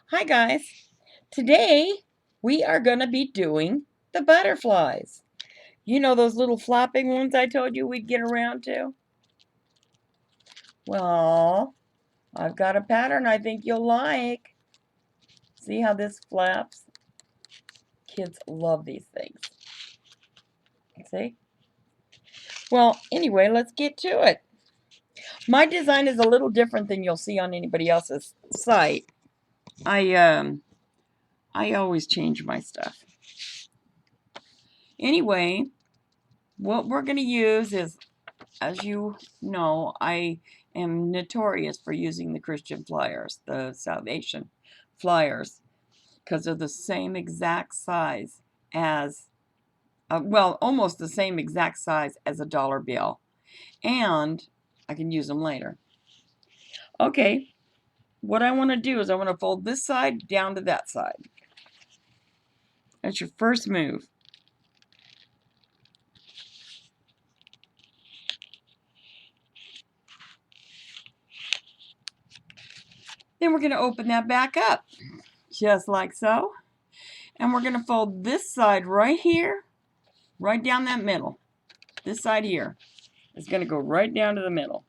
Hi guys. Today we are going to be doing the butterflies. You know those little flopping ones I told you we'd get around to? Well, I've got a pattern I think you'll like. See how this flaps? Kids love these things. See? Well, anyway, let's get to it. My design is a little different than you'll see on anybody else's site. I always change my stuff. Anyway, what we're going to use is, as you know, I am notorious for using the Christian flyers, the Salvation flyers, because they're the same exact size as, well, almost the same exact size as a dollar bill. And I can use them later. Okay, what I want to do is I want to fold this side down to that side. That's your first move. Then we're going to open that back up, just like so. And we're going to fold this side right here, right down that middle. This side here is going to go right down to the middle.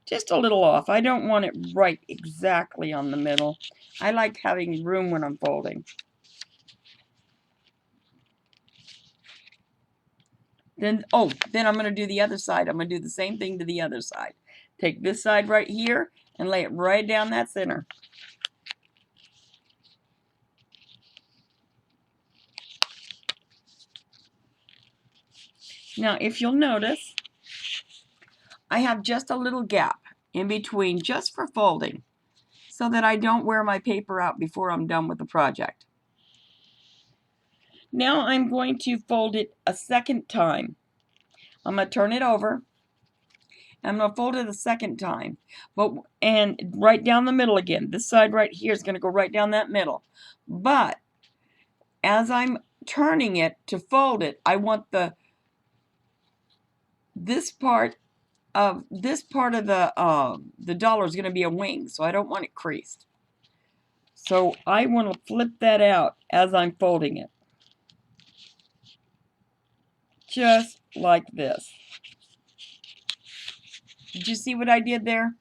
Just a little off. I don't want it right exactly on the middle. I like having room when I'm folding. Then I'm going to do the other side. I'm going to do the same thing to the other side. Take this side right here and lay it right down that center. Now, if you'll notice, I have just a little gap in between just for folding so that I don't wear my paper out before I'm done with the project. Now I'm going to fold it a second time. I'm going to turn it over. I'm going to fold it a second time. And right down the middle again. This side right here is going to go right down that middle. But as I'm turning it to fold it, I want this part of the dollar is going to be a wing, so I don't want it creased. So I want to flip that out as I'm folding it. Just like this. Did you see what I did there?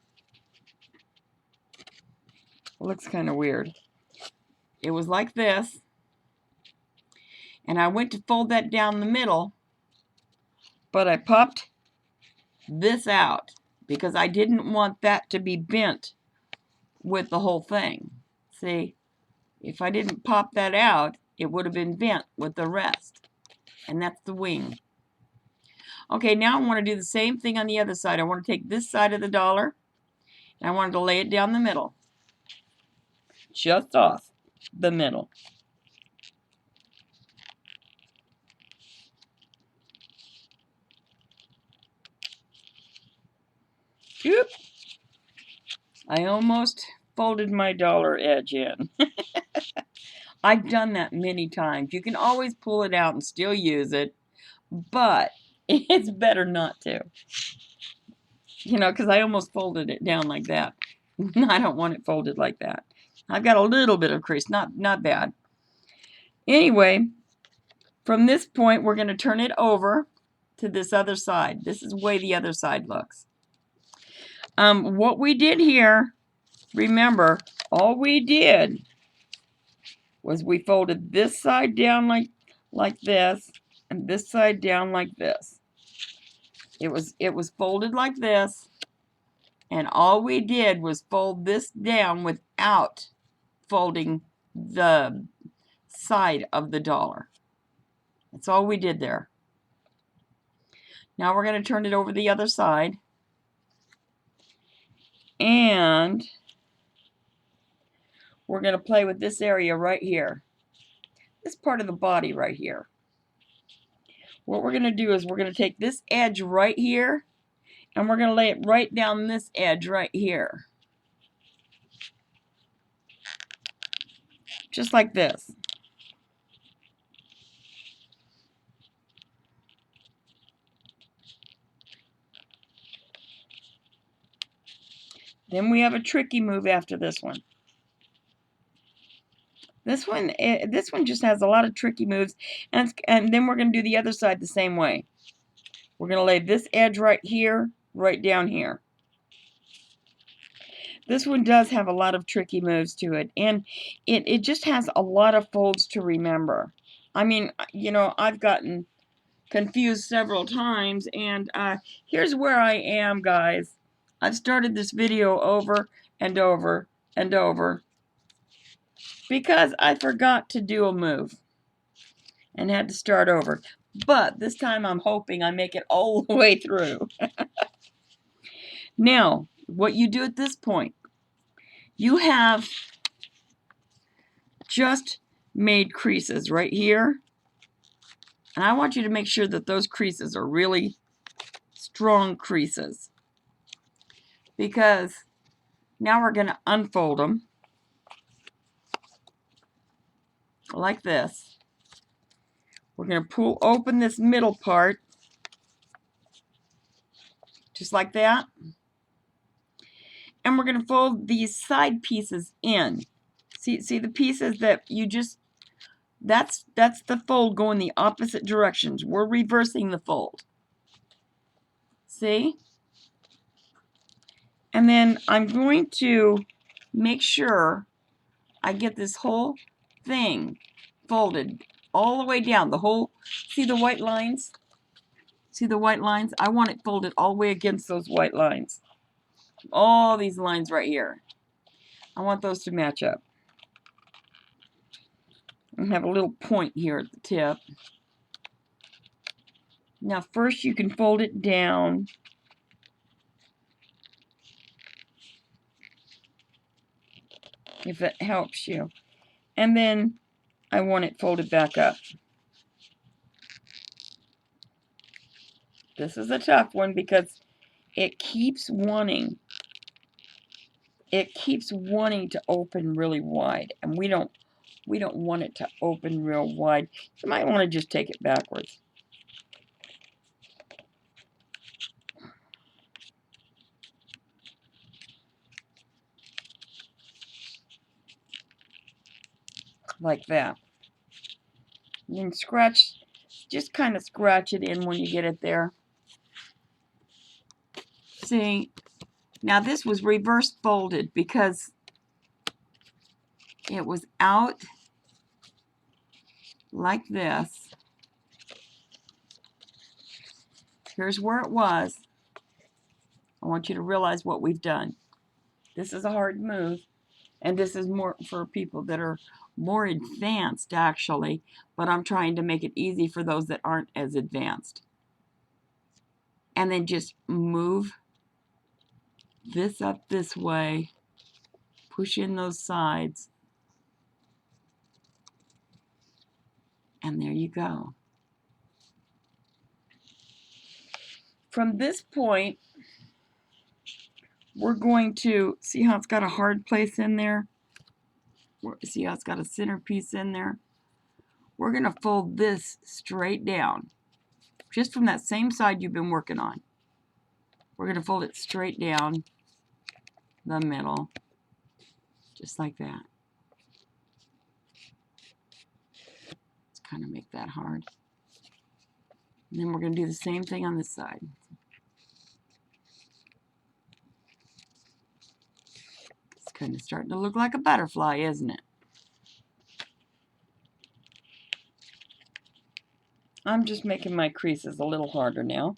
It looks kind of weird. It was like this. And I went to fold that down the middle, but I popped this out because I didn't want that to be bent with the whole thing. See, if I didn't pop that out, it would have been bent with the rest. And that's the wing. Okay, now I want to do the same thing on the other side. I want to take this side of the dollar, and I wanted to lay it down the middle. Just off the middle. Oop. I almost folded my dollar edge in. I've done that many times. You can always pull it out and still use it, but it's better not to. You know, because I almost folded it down like that. I don't want it folded like that. I've got a little bit of crease, not bad. Anyway, from this point, we're going to turn it over to this other side. This is the way the other side looks. What we did here, remember, all we did was we folded this side down like this, and this side down like this. It was folded like this, and all we did was fold this down without folding the side of the dollar. That's all we did there. Now we're going to turn it over the other side. And we're going to play with this area right here. This part of the body right here. What we're going to do is we're going to take this edge right here and we're going to lay it right down this edge right here. Just like this. Then we have a tricky move after this one. This one just has a lot of tricky moves, and then we're going to do the other side the same way. We're going to lay this edge right here, right down here. This one does have a lot of tricky moves to it, and it just has a lot of folds to remember. I mean, you know, I've gotten confused several times, and here's where I am, guys. I've started this video over and over and over because I forgot to do a move and had to start over. But this time I'm hoping I make it all the way through. Now, what you do at this point, you have just made creases right here. And I want you to make sure that those creases are really strong creases, because now we're going to unfold them like this. We're going to pull open this middle part, just like that. And we're going to fold these side pieces in. See the pieces that you just, that's the fold going the opposite directions. We're reversing the fold. See? And then I'm going to make sure I get this whole thing folded all the way down. The whole, see the white lines? See the white lines? I want it folded all the way against those white lines. All these lines right here. I want those to match up. And have a little point here at the tip. Now first you can fold it down. If it helps you. And then I want it folded back up. This is a tough one because it keeps wanting to open really wide, and we don't want it to open real wide. You might want to just take it backwards. Like that. And then scratch, just kind of scratch it in when you get it there. See, now this was reverse folded because it was out like this. Here's where it was. I want you to realize what we've done. This is a hard move, and this is more for people that are more advanced, actually, but I'm trying to make it easy for those that aren't as advanced. And then just move this up this way, push in those sides, and there you go. From this point, we're going to see how it's got a hard place in there. See how it's got a centerpiece in there. We're going to fold this straight down, just from that same side you've been working on. We're going to fold it straight down the middle, just like that. Let's kind of make that hard. And then we're going to do the same thing on this side. It's kind of starting to look like a butterfly, isn't it? I'm just making my creases a little harder now.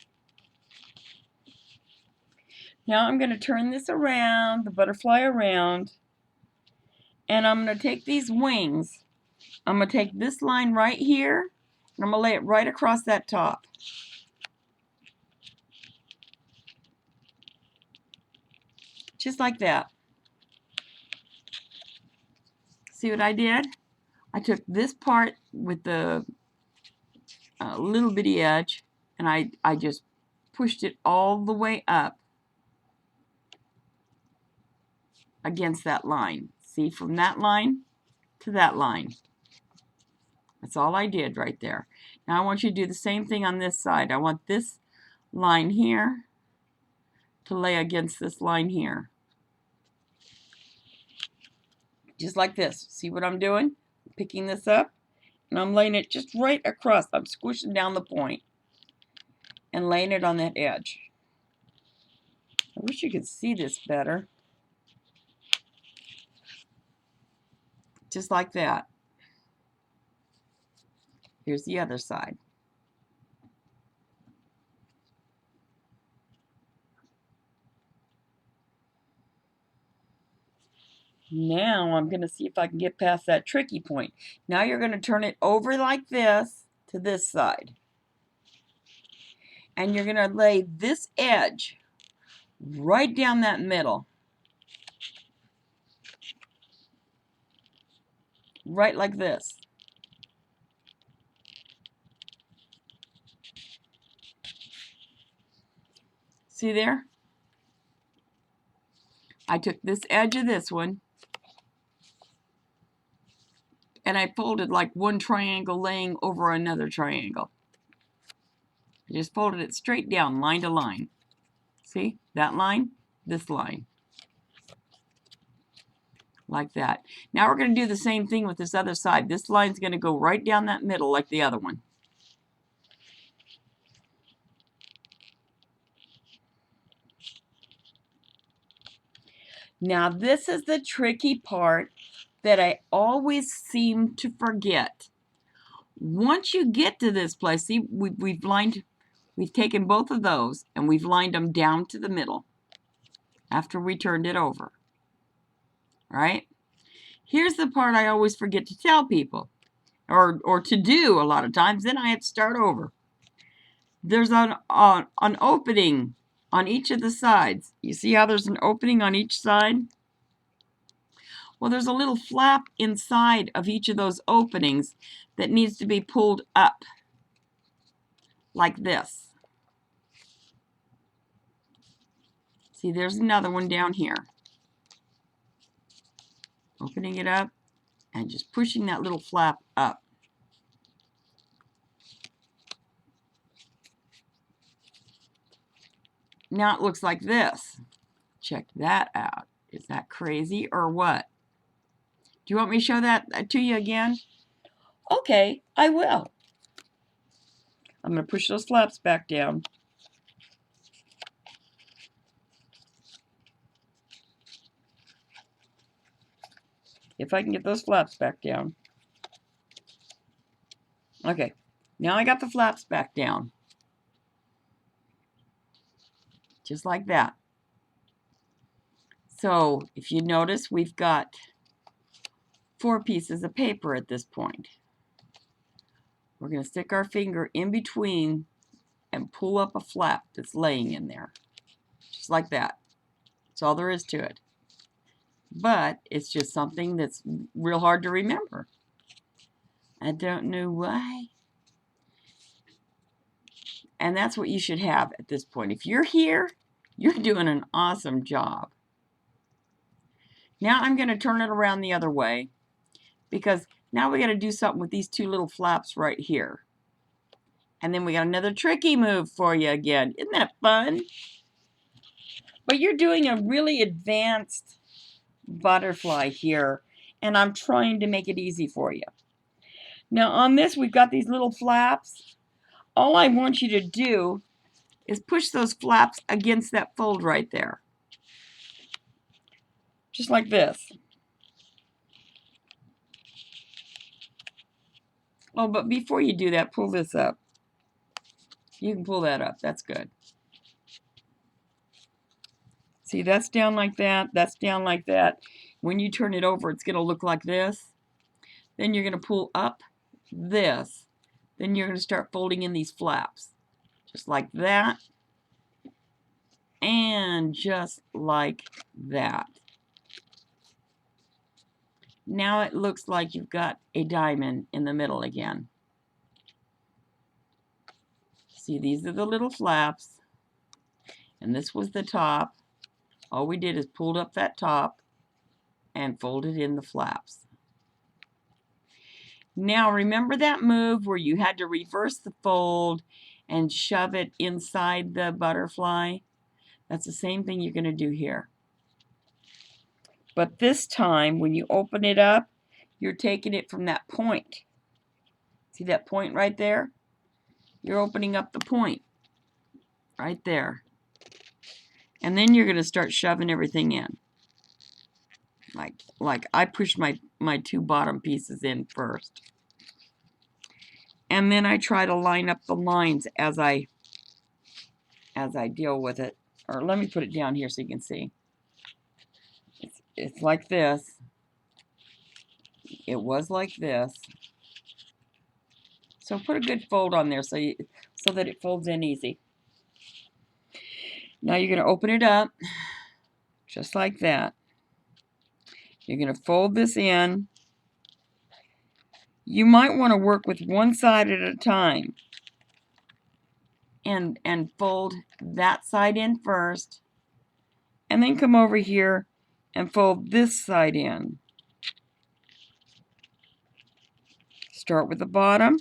Now I'm going to turn this around, the butterfly around, and I'm going to take these wings. I'm going to take this line right here, and I'm going to lay it right across that top. Just like that. See what I did? I took this part with the little bitty edge, and I just pushed it all the way up against that line. See, from that line to that line. That's all I did right there. Now I want you to do the same thing on this side. I want this line here to lay against this line here. Just like this. See what I'm doing? Picking this up, and I'm laying it just right across. I'm squishing down the point and laying it on that edge. I wish you could see this better. Just like that. Here's the other side. Now I'm going to see if I can get past that tricky point. Now you're going to turn it over like this to this side. And you're going to lay this edge right down that middle. Right like this. See there? I took this edge of this one and I folded like one triangle laying over another triangle. I just folded it straight down, line to line. See? That line, this line. Like that. Now we're going to do the same thing with this other side. This line's going to go right down that middle like the other one. Now this is the tricky part that I always seem to forget. Once you get to this place, see, we've taken both of those and we've lined them down to the middle after we turned it over. All right? Here's the part I always forget to tell people, or to do a lot of times. Then I have to start over. There's an opening on each of the sides. You see how there's an opening on each side? Well, there's a little flap inside of each of those openings that needs to be pulled up like this. See, there's another one down here. Opening it up and just pushing that little flap up. Now it looks like this. Check that out. Is that crazy or what? Do you want me to show that to you again? Okay, I will. I'm going to push those flaps back down. If I can get those flaps back down. Okay, now I got the flaps back down. Just like that. So, if you notice, we've got 4 pieces of paper at this point. We're going to stick our finger in between and pull up a flap that's laying in there. Just like that. That's all there is to it. But it's just something that's real hard to remember. I don't know why. And that's what you should have at this point. If you're here, you're doing an awesome job. Now I'm going to turn it around the other way, because now we got to do something with these 2 little flaps right here. And then we got another tricky move for you again. Isn't that fun? But you're doing a really advanced butterfly here, and I'm trying to make it easy for you. Now on this, we've got these little flaps. All I want you to do is push those flaps against that fold right there. Just like this. Oh, but before you do that, pull this up. You can pull that up. That's good. See, that's down like that. That's down like that. When you turn it over, it's going to look like this. Then you're going to pull up this. Then you're going to start folding in these flaps. Just like that. And just like that. Now it looks like you've got a diamond in the middle again. See, these are the little flaps. And this was the top. All we did is pulled up that top and folded in the flaps. Now remember that move where you had to reverse the fold and shove it inside the butterfly? That's the same thing you're going to do here. But this time, when you open it up, you're taking it from that point. See that point right there? You're opening up the point right there. And then you're going to start shoving everything in. Like I push my two bottom pieces in first. And then I try to line up the lines as I deal with it. Or let me put it down here so you can see. It's like this. It was like this. So put a good fold on there so that it folds in easy. Now you're going to open it up just like that. You're going to fold this in. You might want to work with one side at a time and fold that side in first, and then come over here and fold this side in. Start with the bottom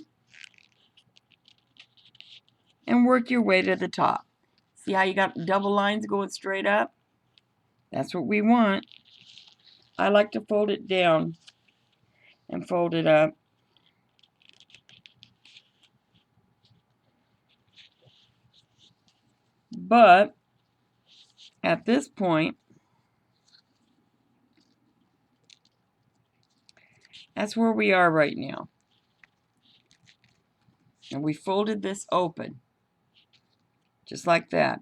and work your way to the top. See how you got double lines going straight up? That's what we want. I like to fold it down and fold it up. But at this point, that's where we are right now. And we folded this open, just like that.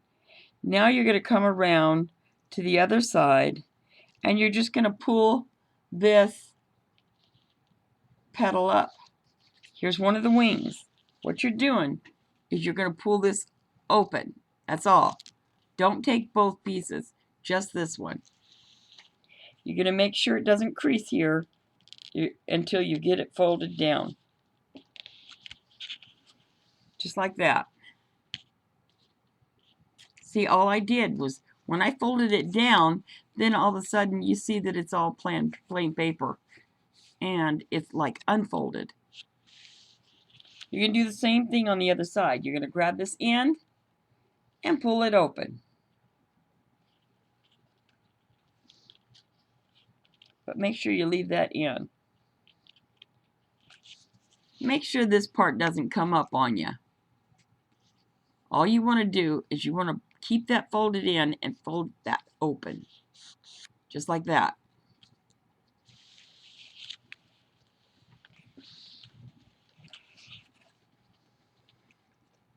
Now you're going to come around to the other side, and you're just going to pull this petal up. Here's one of the wings. What you're doing is you're going to pull this open. That's all. Don't take both pieces, just this one. You're going to make sure it doesn't crease here until you get it folded down. Just like that. See, all I did was, when I folded it down, then all of a sudden you see that it's all plain paper. And it's like unfolded. You're going to do the same thing on the other side. You're going to grab this end and pull it open. But make sure you leave that in. Make sure this part doesn't come up on you. All you want to do is you want to keep that folded in and fold that open. Just like that.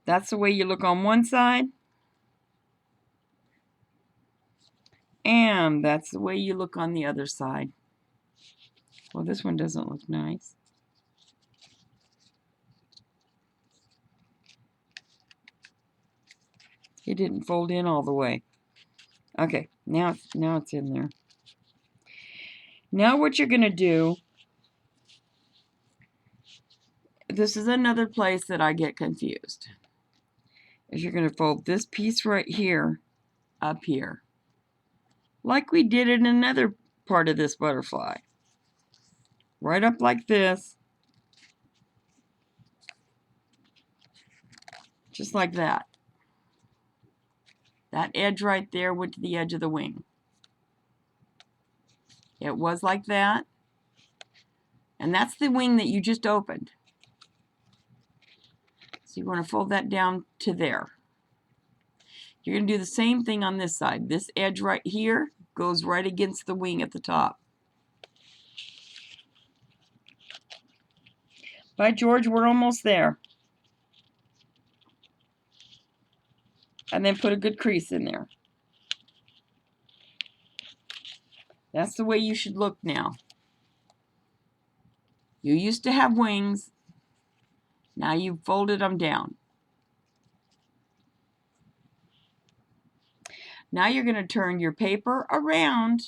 That's the way you look on one side. And that's the way you look on the other side. Well, this one doesn't look nice. It didn't fold in all the way. Okay, now it's in there. Now what you're going to do, this is another place that I get confused, is you're going to fold this piece right here up here, like we did in another part of this butterfly. Right up like this, just like that. That edge right there went to the edge of the wing. It was like that. And that's the wing that you just opened. So you want to fold that down to there. You're going to do the same thing on this side. This edge right here goes right against the wing at the top. By George, we're almost there. And then put a good crease in there. That's the way you should look now. You used to have wings. Now you've folded them down. Now you're going to turn your paper around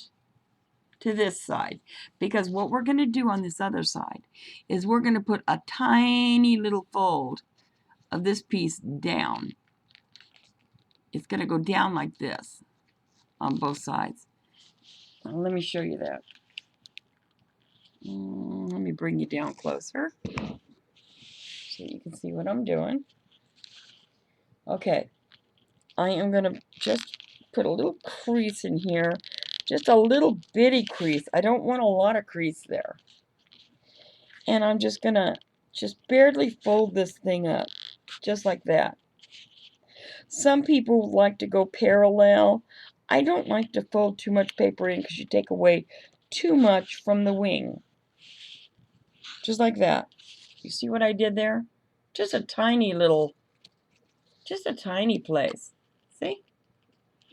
to this side, because what we're going to do on this other side is we're going to put a tiny little fold of this piece down. It's going to go down like this on both sides. Now, let me show you that. Let me bring you down closer so you can see what I'm doing. Okay, I am going to just put a little crease in here, just a little bitty crease. I don't want a lot of crease there. And I'm just going to just barely fold this thing up, just like that. Some people like to go parallel. I don't like to fold too much paper in because you take away too much from the wing. Just like that. You see what I did there? Just a tiny place. See?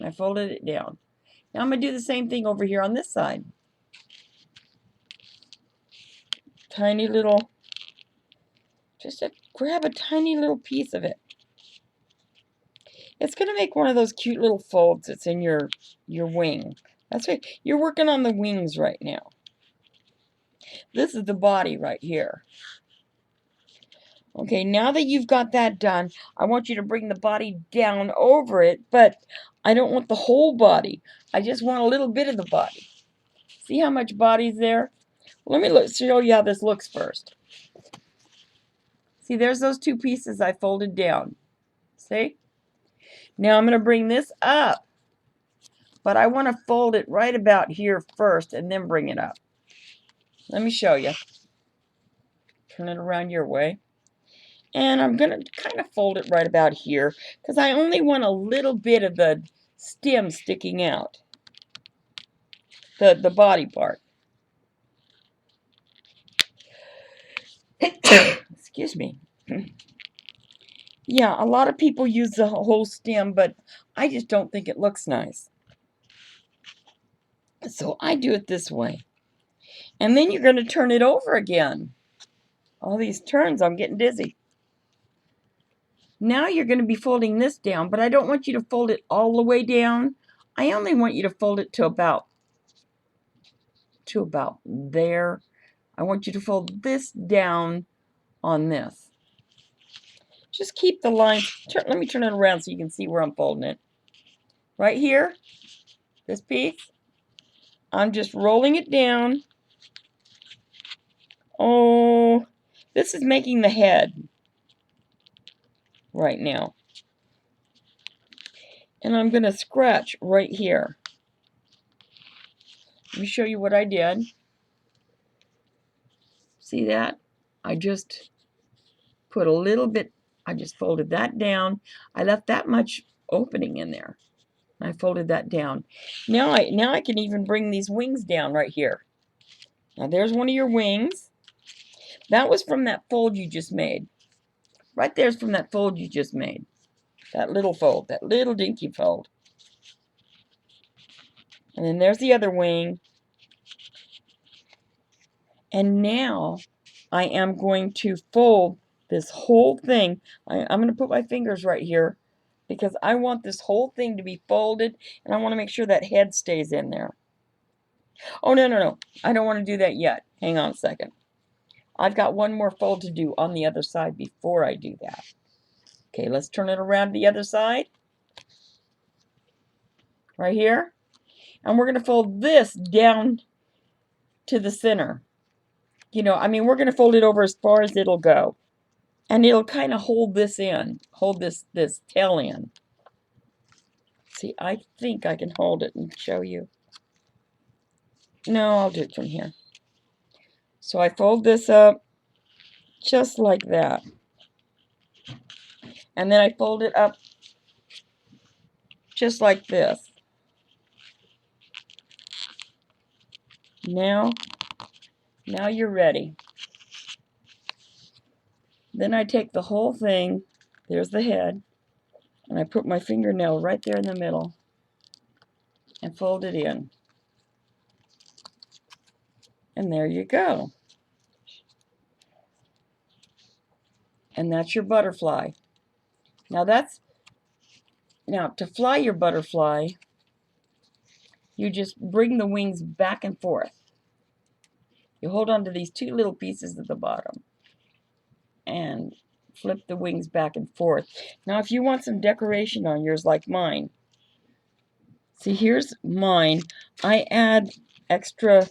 I folded it down. Now I'm going to do the same thing over here on this side. Tiny little, grab a tiny little piece of it. It's going to make one of those cute little folds that's in your wing. That's right. You're working on the wings right now. This is the body right here. Okay, now that you've got that done, I want you to bring the body down over it, but I don't want the whole body. I just want a little bit of the body. See how much body's there? Let me show you how this looks first. See, there's those two pieces I folded down. See? Now I'm going to bring this up, but I want to fold it right about here first and then bring it up. Let me show you. Turn it around your way. And I'm going to kind of fold it right about here because I only want a little bit of the stem sticking out. The body part. Excuse me. Yeah, a lot of people use the whole stem, but I just don't think it looks nice. So I do it this way. And then you're going to turn it over again. All these turns, I'm getting dizzy. Now you're going to be folding this down, but I don't want you to fold it all the way down. I only want you to fold it to about there. I want you to fold this down on this. Just keep the lines. Let me turn it around so you can see where I'm folding it. Right here, this piece, I'm just rolling it down. Oh, this is making the head right now. And I'm going to scratch right here. Let me show you what I did. See that? I just put a little bit, I just folded that down. I left that much opening in there. I folded that down. Now I can even bring these wings down right here. Now there's one of your wings. That was from that fold you just made. Right there's from that fold you just made. That little fold, that little dinky fold. And then there's the other wing. And now I am going to fold this whole thing. I'm going to put my fingers right here because I want this whole thing to be folded and I want to make sure that head stays in there. Oh, no. I don't want to do that yet. Hang on a second. I've got one more fold to do on the other side before I do that. Okay, let's turn it around to the other side. Right here. And we're going to fold this down to the center. You know, I mean, we're going to fold it over as far as it'll go. And it'll kind of hold this in. Hold this tail in. See, I think I can hold it and show you. No, I'll do it from here. So I fold this up just like that. And then I fold it up just like this. Now you're ready. Then I take the whole thing, there's the head, and I put my fingernail right there in the middle and fold it in. And there you go. And that's your butterfly. Now to fly your butterfly, you just bring the wings back and forth. You hold on to these two little pieces at the bottom and flip the wings back and forth. Now if you want some decoration on yours like mine, see here's mine. I add extra,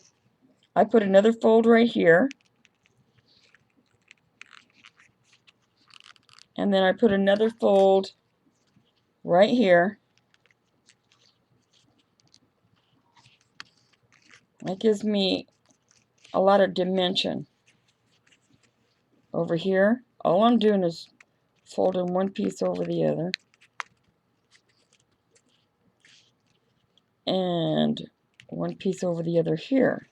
I put another fold right here. And then I put another fold right here. That gives me a lot of dimension. over here, all I'm doing is folding one piece over the other. And one piece over the other here.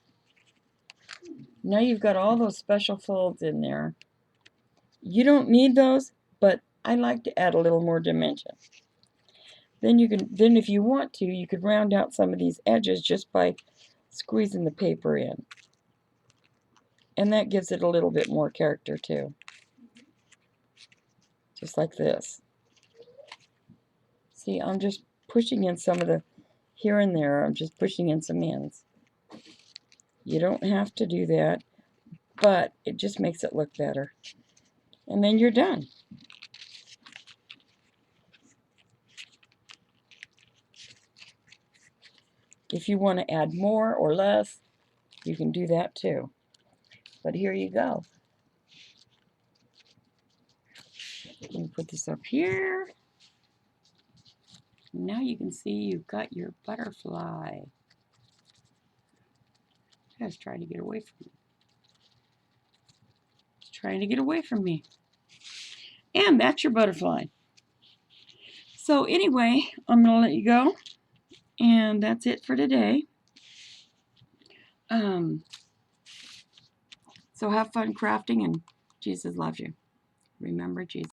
Now you've got all those special folds in there. You don't need those, but I like to add a little more dimension. Then if you want to, you could round out some of these edges just by squeezing the paper in. And that gives it a little bit more character too. Just like this. See, I'm just pushing in some of the here and there. I'm just pushing in some ends. You don't have to do that, but it just makes it look better. And then you're done. If you want to add more or less, you can do that too. But here you go. Let me put this up here. Now you can see you've got your butterfly. It's trying to get away from me. It's trying to get away from me. And that's your butterfly. So anyway, I'm going to let you go. And that's it for today. So have fun crafting, and Jesus loves you. Remember Jesus.